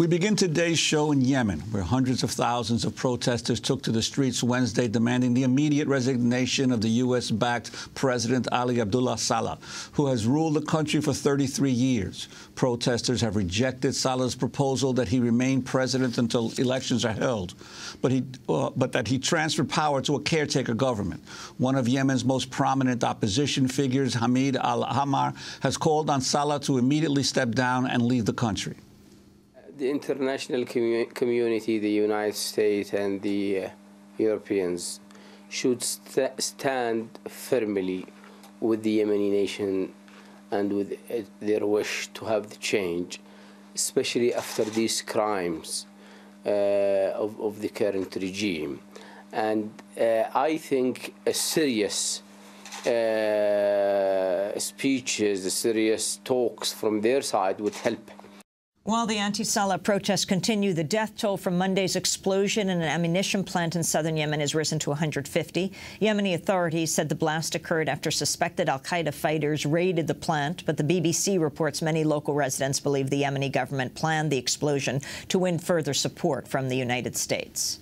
We begin today's show in Yemen, where hundreds of thousands of protesters took to the streets Wednesday demanding the immediate resignation of the U.S.-backed President Ali Abdullah Saleh, who has ruled the country for 33 years. Protesters have rejected Saleh's proposal that he remain president until elections are held, but that he transfer power to a caretaker government. One of Yemen's most prominent opposition figures, Hamid al-Hamar, has called on Saleh to immediately step down and leave the country. The international community, the United States and the Europeans should stand firmly with the Yemeni nation and with their wish to have the change, especially after these crimes of the current regime. And I think a serious speeches, serious talks from their side would help. While the anti-Saleh protests continue, the death toll from Monday's explosion in an ammunition plant in southern Yemen has risen to 150. Yemeni authorities said the blast occurred after suspected al-Qaeda fighters raided the plant, but the BBC reports many local residents believe the Yemeni government planned the explosion to win further support from the United States.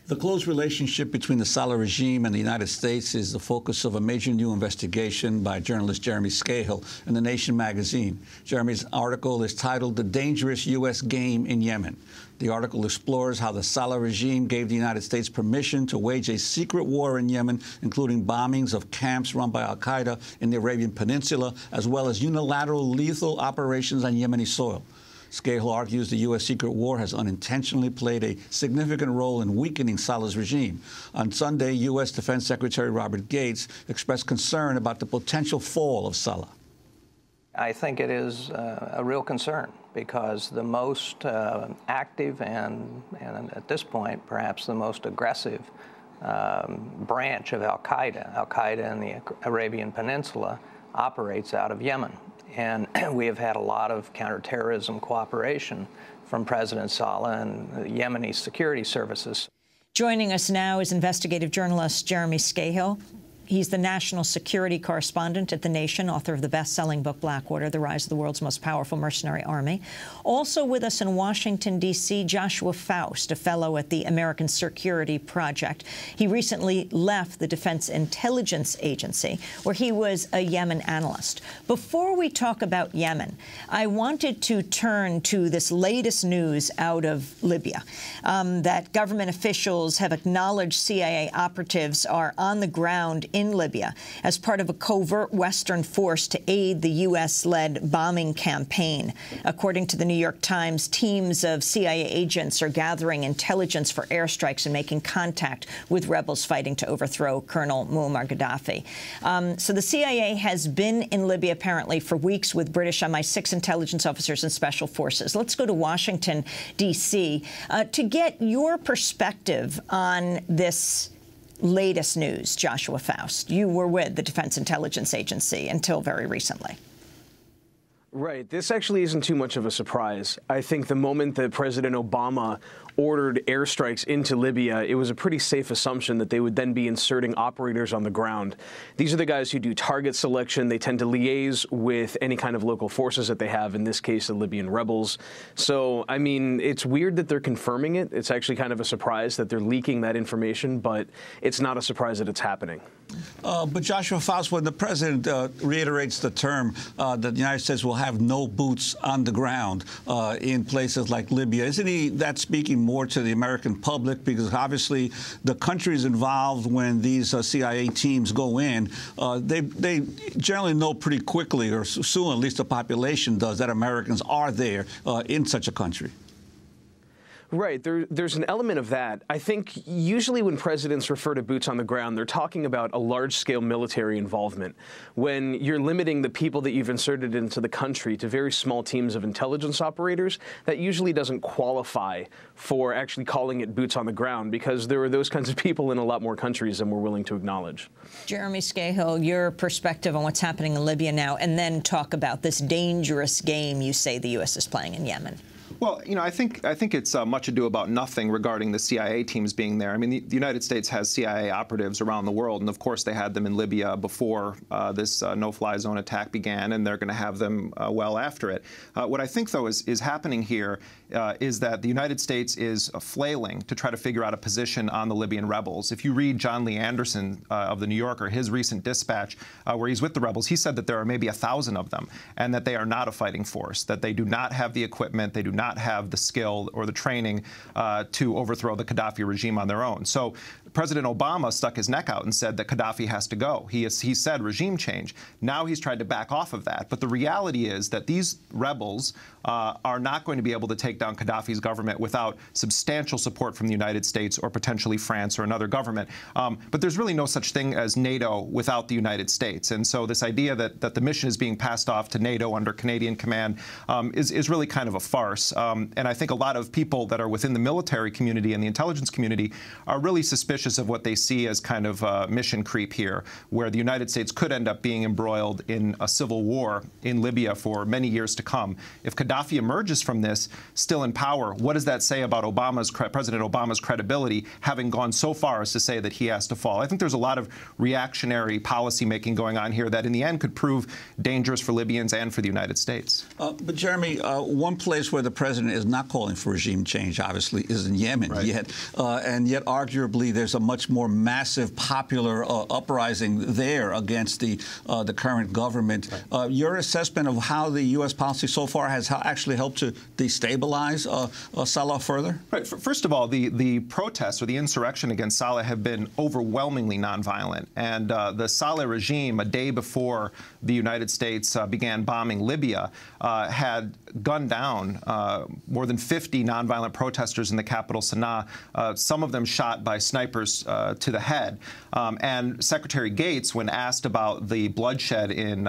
The close relationship between the Saleh regime and the United States is the focus of a major new investigation by journalist Jeremy Scahill in The Nation magazine. Jeremy's article is titled "The Dangerous U.S. Game in Yemen." The article explores how the Saleh regime gave the United States permission to wage a secret war in Yemen, including bombings of camps run by al-Qaeda in the Arabian Peninsula, as well as unilateral lethal operations on Yemeni soil. Scahill argues the U.S. secret war has unintentionally played a significant role in weakening Saleh's regime. On Sunday, U.S. Defense Secretary Robert Gates expressed concern about the potential fall of Saleh. I think it is a real concern because the most active and at this point, perhaps the most aggressive branch of Al-Qaeda in the Arabian Peninsula, operates out of Yemen. And we have had a lot of counterterrorism cooperation from President Saleh and the Yemeni security services. Joining us now is investigative journalist Jeremy Scahill. He's the national security correspondent at The Nation, author of the best-selling book Blackwater, The Rise of the World's Most Powerful Mercenary Army. Also with us in Washington, D.C., Joshua Foust, a fellow at the American Security Project. He recently left the Defense Intelligence Agency, where he was a Yemen analyst. Before we talk about Yemen, I wanted to turn to this latest news out of Libya, that government officials have acknowledged CIA operatives are on the ground in Libya as part of a covert Western force to aid the U.S.-led bombing campaign. According to the New York Times, teams of CIA agents are gathering intelligence for airstrikes and making contact with rebels fighting to overthrow Colonel Muammar Gaddafi. So the CIA has been in Libya apparently for weeks with British MI6 intelligence officers and special forces. Let's go to Washington, D.C. To get your perspective on this latest news, Joshua Foust. You were with the Defense Intelligence Agency until very recently. Right. This actually isn't too much of a surprise. I think the moment that President Obama ordered airstrikes into Libya, it was a pretty safe assumption that they would then be inserting operators on the ground. These are the guys who do target selection. They tend to liaise with any kind of local forces that they have, in this case, the Libyan rebels. So, I mean, it's weird that they're confirming it. It's actually kind of a surprise that they're leaking that information, but it's not a surprise that it's happening. But Joshua Foust, when the president reiterates the term that the United States will have no boots on the ground in places like Libya, isn't that speaking more to the American public? Because obviously the countries involved when these CIA teams go in, they generally know pretty quickly, or soon at least the population does, that Americans are there in such a country. Right. There's an element of that. I think usually when presidents refer to boots on the ground, they're talking about a large-scale military involvement. When you're limiting the people that you've inserted into the country to very small teams of intelligence operators, that usually doesn't qualify for actually calling it boots on the ground, because there are those kinds of people in a lot more countries than we're willing to acknowledge. Jeremy Scahill, your perspective on what's happening in Libya now, and then talk about this dangerous game you say the U.S. is playing in Yemen. Well, you know, I think it's much ado about nothing regarding the CIA teams being there. I mean, the United States has CIA operatives around the world, and of course they had them in Libya before this no-fly zone attack began, and they're going to have them well after it. What I think, though, is happening here is that the United States is flailing to try to figure out a position on the Libyan rebels. If you read John Lee Anderson of The New Yorker, his recent dispatch where he's with the rebels, he said that there are maybe 1,000 of them and that they are not a fighting force, that they do not have the equipment, they do not have the skill or the training to overthrow the Gaddafi regime on their own. So President Obama stuck his neck out and said that Gaddafi has to go. He said regime change. Now he's tried to back off of that. But the reality is that these rebels are not going to be able to take down Gaddafi's government without substantial support from the United States or potentially France or another government. But there's really no such thing as NATO without the United States. And so this idea that the mission is being passed off to NATO under Canadian command is really kind of a farce. And I think a lot of people that are within the military community and the intelligence community are really suspicious of what they see as kind of mission creep here, where the United States could end up being embroiled in a civil war in Libya for many years to come. If Gaddafi emerges from this still in power, what does that say about President Obama's credibility, having gone so far as to say that he has to fall? I think there's a lot of reactionary policy making going on here that in the end could prove dangerous for Libyans and for the United States. But Jeremy, one place where the president is not calling for regime change, obviously, is in Yemen. Right. And yet, arguably, there's a much more massive popular uprising there against the current government. Right. Your assessment of how the U.S. policy so far has actually helped to destabilize Saleh further? Right. First of all, the protests or the insurrection against Saleh have been overwhelmingly nonviolent. And the Saleh regime, a day before the United States began bombing Libya, had gunned down more than 50 nonviolent protesters in the capital, Sana'a, some of them shot by snipers to the head. And Secretary Gates, when asked about the bloodshed in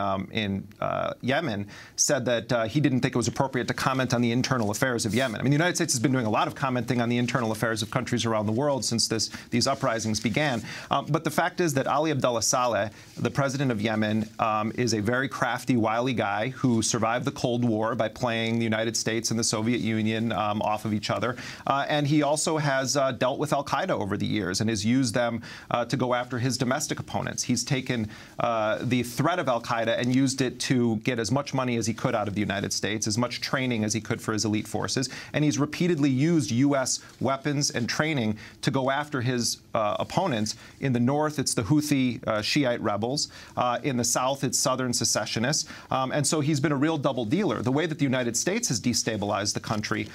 Yemen, said that he didn't think it was appropriate to comment on the internal affairs of Yemen. I mean, the United States has been doing a lot of commenting on the internal affairs of countries around the world since these uprisings began. But the fact is that Ali Abdullah Saleh, the president of Yemen, is a very crafty, wily guy who survived the Cold War by playing the United States and the Soviet Union off of each other. And he also has dealt with al-Qaeda over the years and has used them to go after his domestic opponents. He's taken the threat of al-Qaeda and used it to get as much money as he could out of the United States, as much training as he could for his elite forces. And he's repeatedly used U.S. weapons and training to go after his opponents. In the north, it's the Houthi Shiite rebels. In the south, it's southern secessionists. And so he's been a real double dealer. The way that the United States has destabilized the country,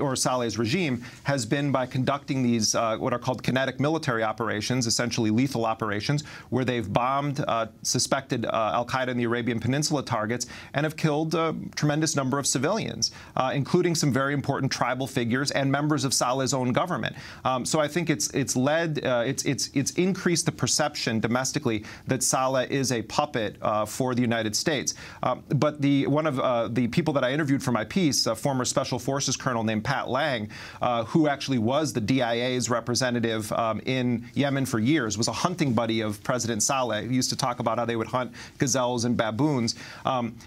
or Saleh's regime, has been by conducting these what are called kinetic military operations, essentially lethal operations, where they've bombed suspected al-Qaeda in the Arabian Peninsula targets and have killed a tremendous number of civilians, including some very important tribal figures and members of Saleh's own government. So I think it's increased the perception domestically that Saleh is a puppet for the United States. But one of the people that I interviewed for my piece, a former Special Forces colonel named Pat Lang, who actually was the DIA's representative in Yemen for years, was a hunting buddy of President Saleh. He used to talk about how they would hunt gazelles and baboons.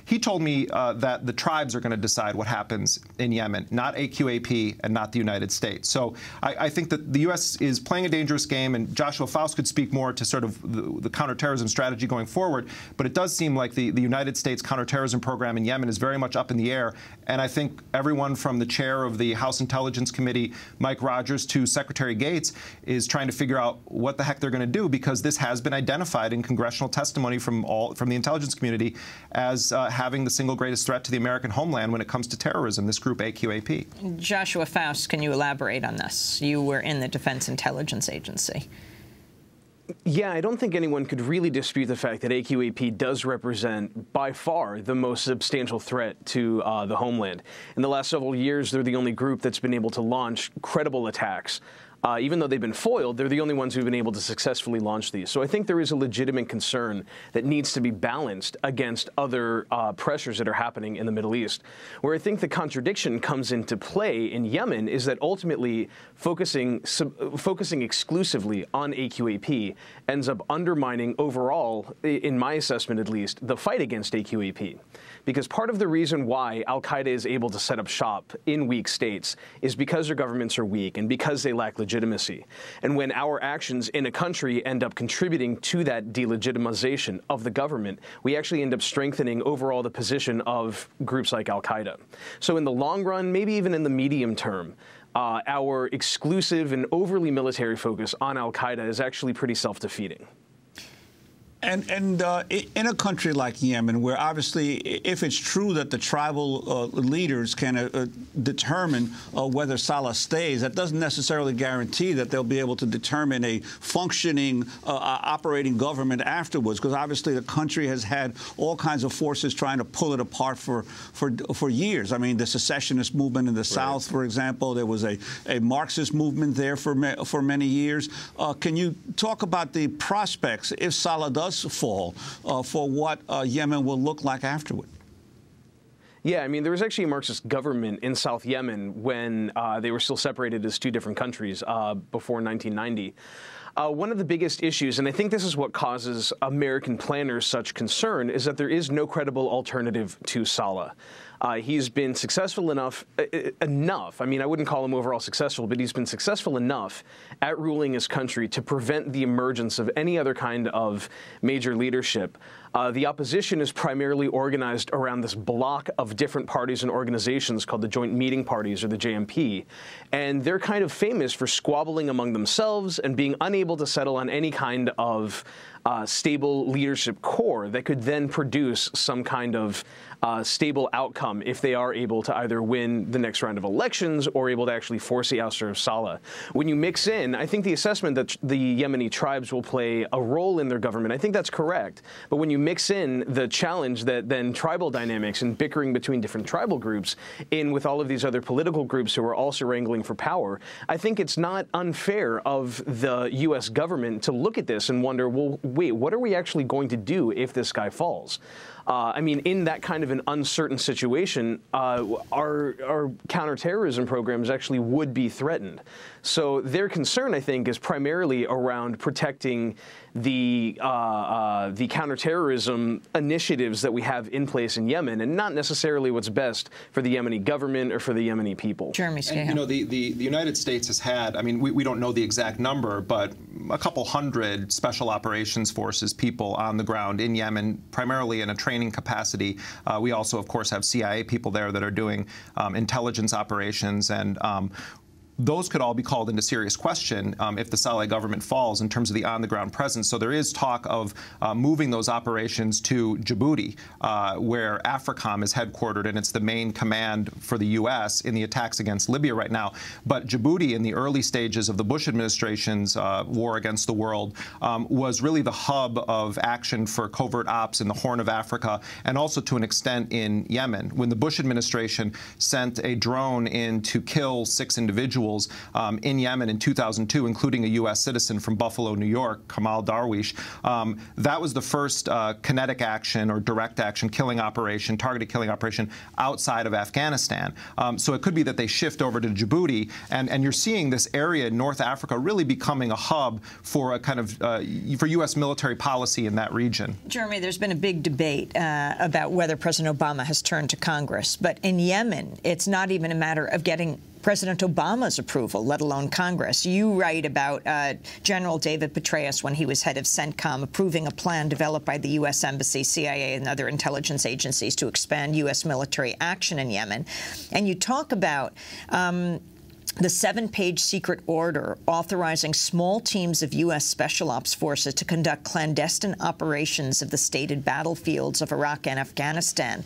He told me that the tribes are going to decide what happens in Yemen, not AQAP and not the United States. So I think that the U.S. is playing a dangerous game, and Joshua Foust could speak more to sort of the counterterrorism strategy going forward. But it does seem like the United States counterterrorism program in Yemen is very much up in the air. And I think everyone from the chair of the House Intelligence Committee, Mike Rogers, to Secretary Gates is trying to figure out what the heck they're going to do, because this has been identified in congressional testimony from the intelligence community as having the single greatest threat to the American homeland when it comes to terrorism, this group AQAP. Joshua Foust, can you elaborate on this? You were in the Defense Intelligence Agency. Yeah, I don't think anyone could really dispute the fact that AQAP does represent, by far, the most substantial threat to the homeland. In the last several years, they're the only group that's been able to launch credible attacks. Even though they've been foiled, they're the only ones who've been able to successfully launch these. So I think there is a legitimate concern that needs to be balanced against other pressures that are happening in the Middle East. Where I think the contradiction comes into play in Yemen is that ultimately focusing exclusively on AQAP ends up undermining overall, in my assessment at least, the fight against AQAP. Because part of the reason why al-Qaeda is able to set up shop in weak states is because their governments are weak and because they lack legitimacy. legitimacy. And when our actions in a country end up contributing to that delegitimization of the government, we actually end up strengthening overall the position of groups like al-Qaeda. So in the long run, maybe even in the medium term, our exclusive and overly military focus on al-Qaeda is actually pretty self-defeating. And in a country like Yemen, where obviously, if it's true that the tribal leaders can determine whether Saleh stays, that doesn't necessarily guarantee that they'll be able to determine a functioning, operating government afterwards, because obviously the country has had all kinds of forces trying to pull it apart for years. I mean, the secessionist movement in the South, for example, there was a Marxist movement there for many years. Can you talk about the prospects, if Saleh does fall, for what Yemen will look like afterward? Yeah, I mean, there was actually a Marxist government in South Yemen when they were still separated as two different countries before 1990. One of the biggest issues, and I think this is what causes American planners such concern, is that there is no credible alternative to Saleh. He's been successful enough, I mean, I wouldn't call him overall successful, but he's been successful enough at ruling his country to prevent the emergence of any other kind of major leadership. The opposition is primarily organized around this block of different parties and organizations called the Joint Meeting Parties, or the JMP. And they're kind of famous for squabbling among themselves and being unable to settle on any kind of stable leadership core that could then produce some kind of stable outcome if they are able to either win the next round of elections or able to actually force the ouster of Saleh. When you mix in, I think the assessment that the Yemeni tribes will play a role in their government, I think that's correct. But when you mix in the challenge that then tribal dynamics and bickering between different tribal groups in with all of these other political groups who are also wrangling for power, I think it's not unfair of the U.S. government to look at this and wonder, well, wait, what are we actually going to do if this guy falls? I mean, in that kind of an uncertain situation, our counterterrorism programs actually would be threatened. So their concern, I think, is primarily around protecting the counterterrorism initiatives that we have in place in Yemen, and not necessarily what's best for the Yemeni government or for the Yemeni people. Jeremy Scahill. You know, the United States has had, I mean, we don't know the exact number, but a couple hundred special operations forces people on the ground in Yemen, primarily in a training capacity. We also, of course, have CIA people there that are doing intelligence operations, and those could all be called into serious question if the Saleh government falls in terms of the on-the-ground presence. So there is talk of moving those operations to Djibouti, where AFRICOM is headquartered, and it's the main command for the U.S. in the attacks against Libya right now. But Djibouti, in the early stages of the Bush administration's war against the world, was really the hub of action for covert ops in the Horn of Africa, and also to an extent in Yemen. When the Bush administration sent a drone in to kill 6 individuals in Yemen in 2002, including a U.S. citizen from Buffalo, New York, Kamal Darwish. That was the first kinetic action or direct action killing operation, targeted killing operation outside of Afghanistan. So it could be that they shift over to Djibouti, and you're seeing this area in North Africa really becoming a hub for a kind of for U.S. military policy in that region. Jeremy, there's been a big debate about whether President Obama has turned to Congress, but in Yemen, it's not even a matter of getting President Obama's approval, let alone Congress. You write about General David Petraeus, when he was head of CENTCOM, approving a plan developed by the U.S. Embassy, CIA, and other intelligence agencies to expand U.S. military action in Yemen. And you talk about the 7-page secret order authorizing small teams of U.S. Special Ops forces to conduct clandestine operations of the stated battlefields of Iraq and Afghanistan.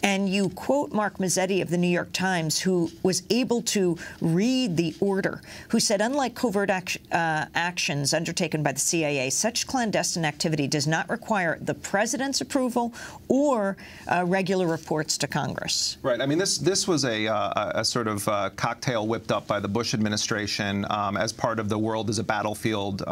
And you quote Mark Mazzetti of the New York Times, who was able to read the order, who said, unlike covert actions undertaken by the CIA, such clandestine activity does not require the president's approval or regular reports to Congress. Right. I mean, this was a sort of cocktail whipped up by the Bush administration as part of the world as a battlefield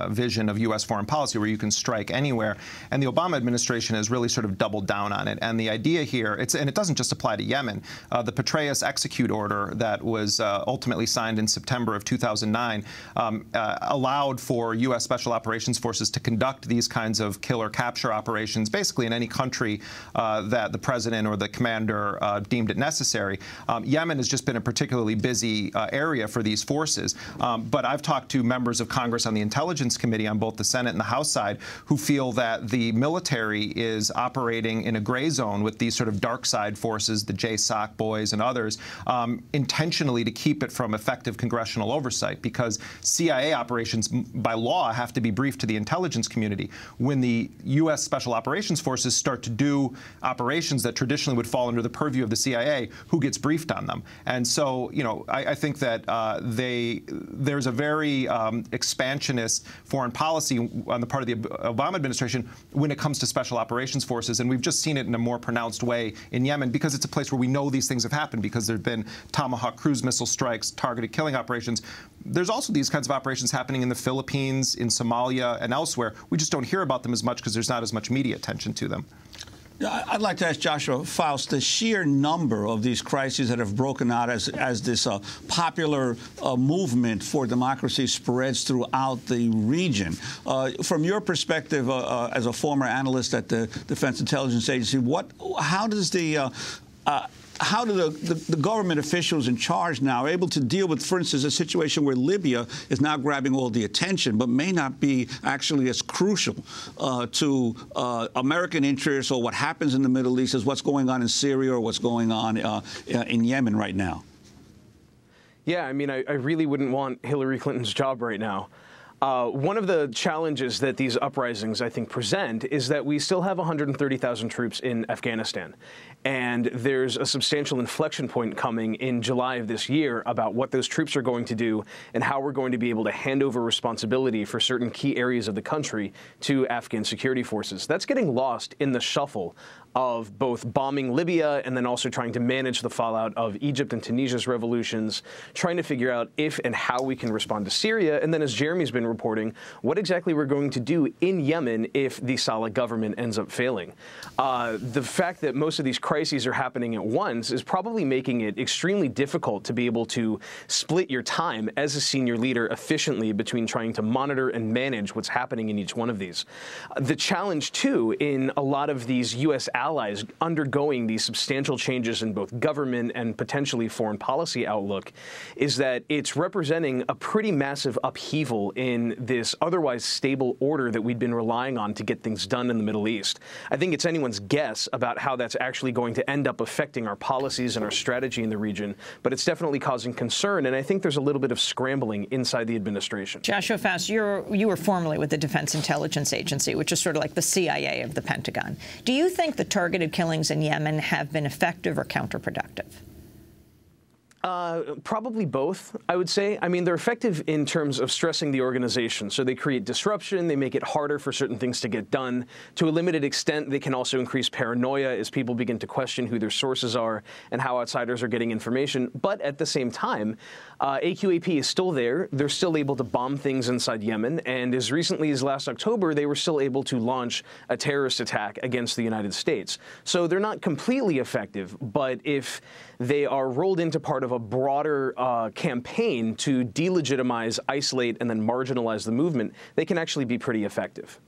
vision of U.S. foreign policy, where you can strike anywhere. And the Obama administration has really sort of doubled down on it. And the idea here, and it doesn't just apply to Yemen. The Petraeus execute order that was ultimately signed in September of 2009 allowed for U.S. Special Operations Forces to conduct these kinds of kill or capture operations, basically in any country that the president or the commander deemed it necessary. Yemen has just been a particularly busy area for these forces. But I've talked to members of Congress on the Intelligence Committee on both the Senate and the House side who feel that the military is operating in a gray zone with these sort of dark side forces, the JSOC boys and others, intentionally to keep it from effective congressional oversight, because CIA operations by law have to be briefed to the intelligence community. When the U.S. Special Operations Forces start to do operations that traditionally would fall under the purview of the CIA, who gets briefed on them? And so, you know, I think that there's a very expansionist foreign policy on the part of the Obama administration when it comes to special operations forces, and we've just seen it in a more pronounced way in Yemen, because it's a place where we know these things have happened, because there have been Tomahawk cruise missile strikes, targeted killing operations. There's also these kinds of operations happening in the Philippines, in Somalia, and elsewhere. We just don't hear about them as much because there's not as much media attention to them. I'd like to ask Joshua Foust, the sheer number of these crises that have broken out as this popular movement for democracy spreads throughout the region. From your perspective as a former analyst at the Defense Intelligence Agency, how do the government officials in charge now are able to deal with, for instance, a situation where Libya is now grabbing all the attention, but may not be actually as crucial to American interests or what happens in the Middle East as what's going on in Syria or what's going on in Yemen right now? Yeah, I mean, I really wouldn't want Hillary Clinton's job right now. One of the challenges that these uprisings, I think, present is that we still have 130,000 troops in Afghanistan. And there's a substantial inflection point coming in July of this year about what those troops are going to do and how we're going to be able to hand over responsibility for certain key areas of the country to Afghan security forces. That's getting lost in the shuffle of both bombing Libya and then also trying to manage the fallout of Egypt and Tunisia's revolutions, trying to figure out if and how we can respond to Syria, and then, as Jeremy's been reporting, what exactly we're going to do in Yemen if the Saleh government ends up failing. The fact that most of these crises are happening at once is probably making it extremely difficult to be able to split your time as a senior leader efficiently between trying to monitor and manage what's happening in each one of these. The challenge, too, in a lot of these U.S. allies undergoing these substantial changes in both government and potentially foreign policy outlook is that it's representing a pretty massive upheaval in this otherwise stable order that we'd been relying on to get things done in the Middle East. I think it's anyone's guess about how that's actually going to end up affecting our policies and our strategy in the region, but it's definitely causing concern, and I think there's a little bit of scrambling inside the administration. Joshua Foust, you were formerly with the Defense Intelligence Agency, which is sort of like the CIA of the Pentagon. Do you think the targeted killings in Yemen have been effective or counterproductive? Probably both, I would say. I mean, they're effective in terms of stressing the organization. So they create disruption. They make it harder for certain things to get done. To a limited extent, they can also increase paranoia as people begin to question who their sources are and how outsiders are getting information. But at the same time, AQAP is still there. They're still able to bomb things inside Yemen. And as recently as last October, they were still able to launch a terrorist attack against the United States. So they're not completely effective. But if they are rolled into part of a broader campaign to delegitimize, isolate, and then marginalize the movement, they can actually be pretty effective.